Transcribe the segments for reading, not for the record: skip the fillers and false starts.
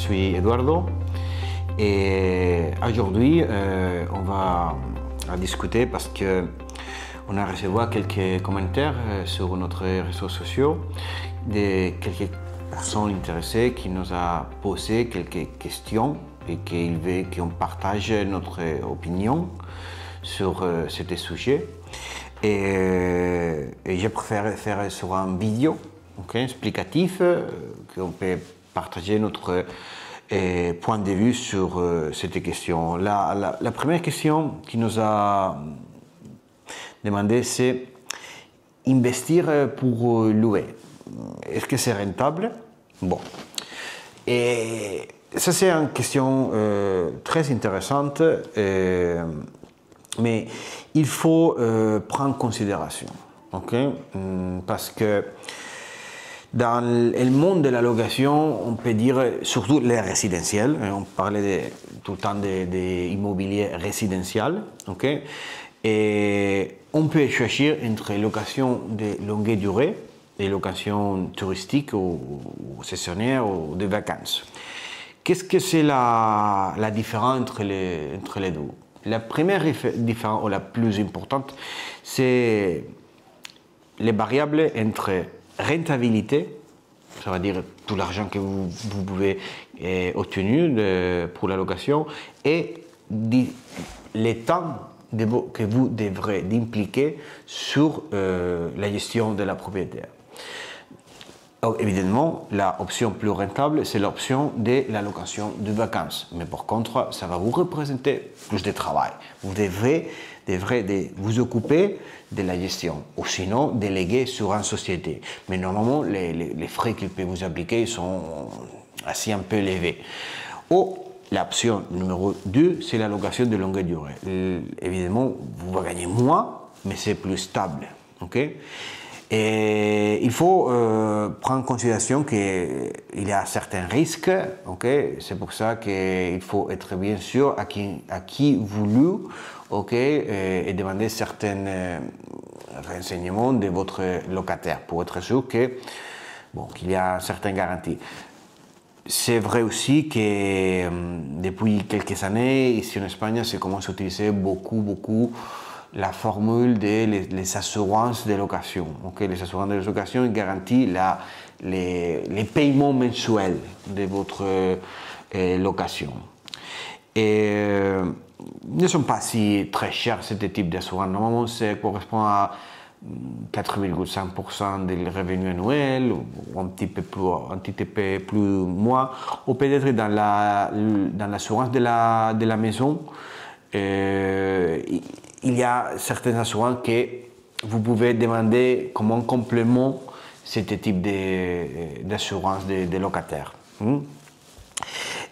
suis Eduardo et aujourd'hui on va discuter parce que on a reçu quelques commentaires sur notre réseaux sociaux de quelques personnes intéressées qui nous ont posé quelques questions et qui veulent qu'on partage notre opinion sur ce sujet. Et j'ai préféré faire sur un vidéo explicatif qu'on peut partager notre point de vue sur cette question. La première question qui nous a demandé, c'est investir pour louer. Est-ce que c'est rentable? Bon. Et ça, c'est une question très intéressante, mais il faut prendre en considération, parce que dans le monde de la location, on peut dire, surtout les résidentiels, on parlait tout le temps d'immobilier résidentiel, et on peut choisir entre location de longue durée et location touristique ou saisonnière ou de vacances. Qu'est-ce que c'est la différence entre les deux? La première différence, ou la plus importante, c'est les variables entre rentabilité, ça veut dire tout l'argent que vous pouvez obtenir pour la location, et le temps que vous devrez impliquer sur la gestion de la propriétaire. Alors, évidemment, l'option plus rentable, c'est l'option de la location de vacances. Mais par contre, ça va vous représenter plus de travail. Vous devrez vous occuper de la gestion, ou sinon déléguer sur une société. Mais normalement, les frais qu'il peut vous appliquer sont assez un peu élevés. Ou l'option numéro 2, c'est la location de longue durée. Évidemment, vous allez gagner moins, mais c'est plus stable. Et il faut prendre en considération qu'il y a certains risques. C'est pour ça qu'il faut être bien sûr à qui vous louez, et demander certains renseignements de votre locataire pour être sûr qu'il y a certaines garanties. C'est vrai aussi que depuis quelques années, ici en Espagne, se commence à utiliser beaucoup la formule des assurances de location. Les assurances de location garantissent les paiements mensuels de votre location. Et ne sont pas si très chers, ce type d'assurance. Normalement, ça correspond à 4,5% des revenus annuels, ou un petit peu plus moins, ou peut-être dans l'assurance de la maison. Il y a certaines assurances que vous pouvez demander comme un complément ce type d'assurance des locataires.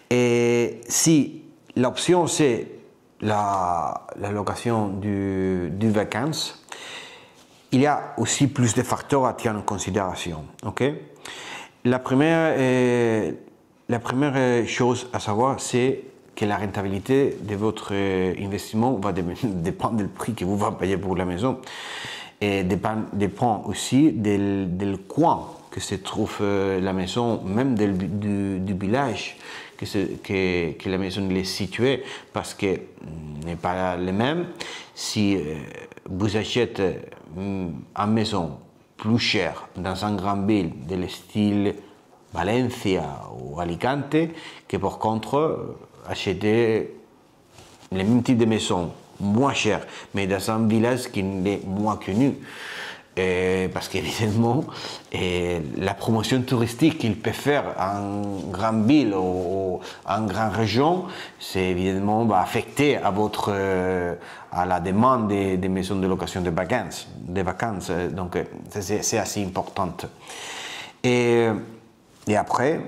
Et si l'option c'est la location du vacances, il y a aussi plus de facteurs à tenir en considération. La première chose à savoir, c'est que la rentabilité de votre investissement va dépendre du prix que vous allez payer pour la maison, et dépend aussi du coin que se trouve la maison, même du village que la maison est située, parce que n'est pas le même si vous achetez une maison plus chère dans une grande ville de style Valencia ou Alicante, que par contre acheter le même type de maison moins cher, mais dans un village qui est moins connu. Parce qu'évidemment, la promotion touristique qu'il peut faire en grande ville ou en grande région, c'est évidemment va affecter à la demande des maisons de location de vacances. Donc, c'est assez important. Et après,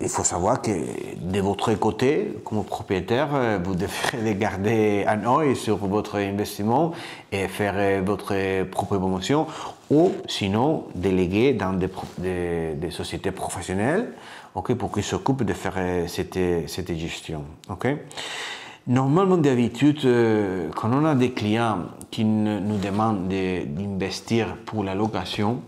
il faut savoir que de votre côté, comme propriétaire, vous devrez garder un œil sur votre investissement et faire votre propre promotion, ou sinon déléguer dans des sociétés professionnelles pour qu'ils s'occupent de faire cette gestion. Normalement, d'habitude, quand on a des clients qui nous demandent d'investir pour la location,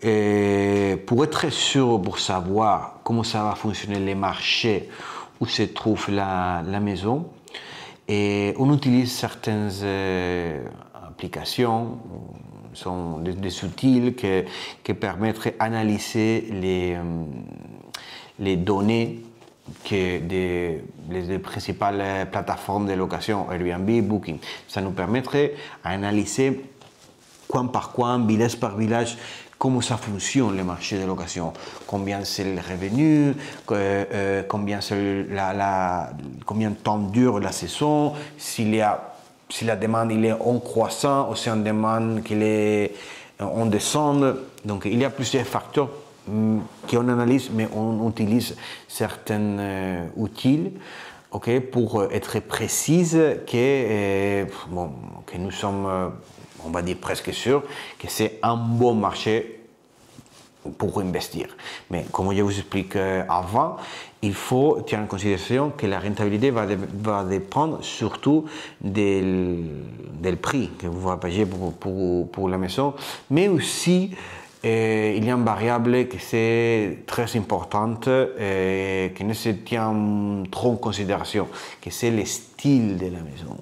pour être sûr, pour savoir comment ça va fonctionner les marchés où se trouve la maison, et on utilise certaines applications, sont des outils qui permettent d'analyser les données que les principales plateformes de location, Airbnb, Booking. Ça nous permettrait d'analyser coin par coin, village par village, comment ça fonctionne le marché de location, combien c'est le revenu, combien de temps dure la saison, si la demande il est en croissant ou si on demande qu'il est en descente. Donc il y a plusieurs facteurs qu'on analyse, mais on utilise certains outils, pour être précise que nous sommes, on va dire presque sûr que c'est un bon marché pour investir. Mais comme je vous explique avant, il faut tenir en considération que la rentabilité va dépendre surtout du prix que vous va payer pour la maison, mais aussi il y a une variable qui est très importante et qui ne se tient trop en considération, que c'est le style de la maison.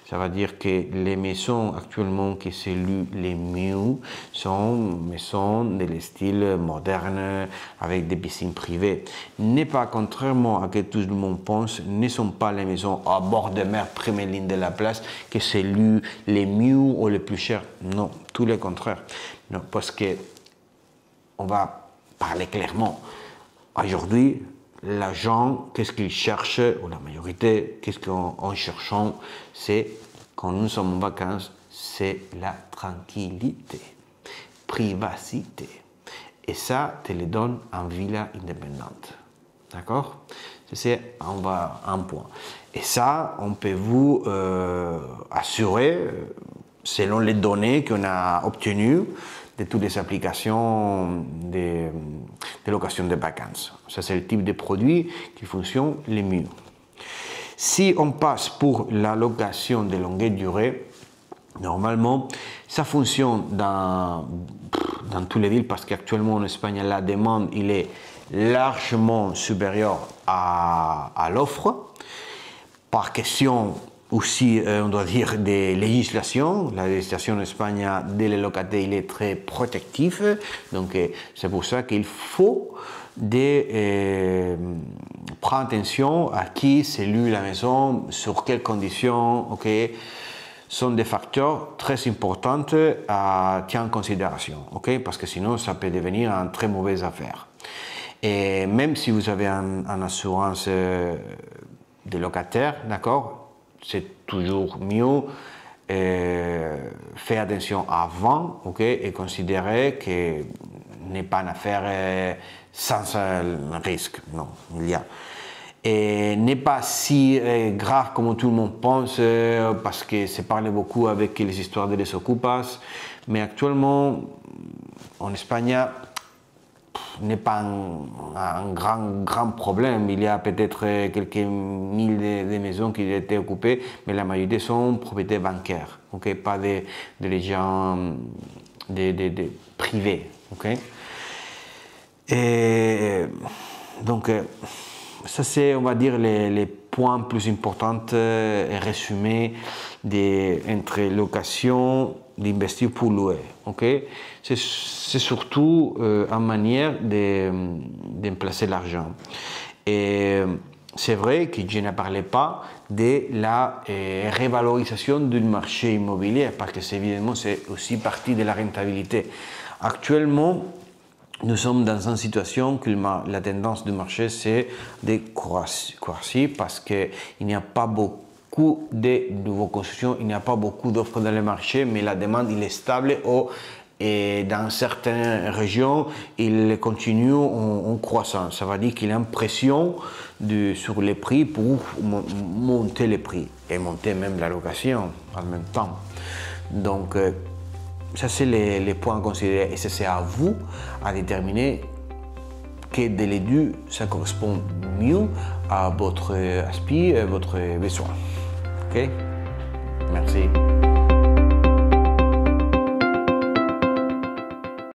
Ça veut dire que les maisons actuellement qui sont les mieux sont maisons de style moderne avec des piscines privées. N'est pas, contrairement à ce que tout le monde pense, ne sont pas les maisons à bord de mer première ligne de la place que c'est les mieux ou les plus chers. Non, tout le contraire. Non, parce que on va parler clairement. Aujourd'hui, les gens, qu'est-ce qu'ils cherchent, ou la majorité, qu'est-ce qu'on cherche, c'est, quand nous sommes en vacances, c'est la tranquillité, privacité. Et ça, te le donne en villa indépendante. D'accord? C'est un point. Et ça, on peut vous assurer, selon les données qu'on a obtenues, de toutes les applications de location de vacances. Ça, c'est le type de produit qui fonctionne le mieux. Si on passe pour la location de longue durée, normalement, ça fonctionne dans toutes les villes parce qu'actuellement en Espagne, la demande il est largement supérieure à l'offre. Par question aussi, on doit dire, des législations. La législation en Espagne des locataires il est très protectif. Donc, c'est pour ça qu'il faut prendre attention à qui c'est lui la maison, sur quelles conditions, sont des facteurs très importants à tenir en considération, parce que sinon ça peut devenir une très mauvaise affaire. Et même si vous avez une assurance de locataire, d'accord, c'est toujours mieux faire attention avant, et considérer que n'est pas une affaire sans risque, non, il y a. Et n'est pas si grave comme tout le monde pense, parce que c'est parlé beaucoup avec les histoires de les ocupas, mais actuellement, en Espagne, n'est pas un grand problème. Il y a peut-être quelques milliers de maisons qui ont été occupées, mais la majorité sont propriétés bancaires, pas de gens privés. Et donc, ça c'est, on va dire, les points plus importants résumés entre location d'investir pour louer. C'est surtout une manière de placer l'argent. Et c'est vrai que je ne parlais pas de la revalorisation du marché immobilier, parce que évidemment c'est aussi partie de la rentabilité. Actuellement, nous sommes dans une situation que la tendance du marché c'est de croître parce qu'il n'y a pas beaucoup de nouvelles constructions, il n'y a pas beaucoup d'offres dans le marché, mais la demande il est stable et dans certaines régions il continue en croissance. Ça veut dire qu'il y a une pression sur les prix pour monter les prix et monter même la location en même temps. Donc, ça, c'est les points à considérer et c'est à vous à déterminer quel des deux ça correspond mieux à votre aspect, à votre besoin. Ok? Merci.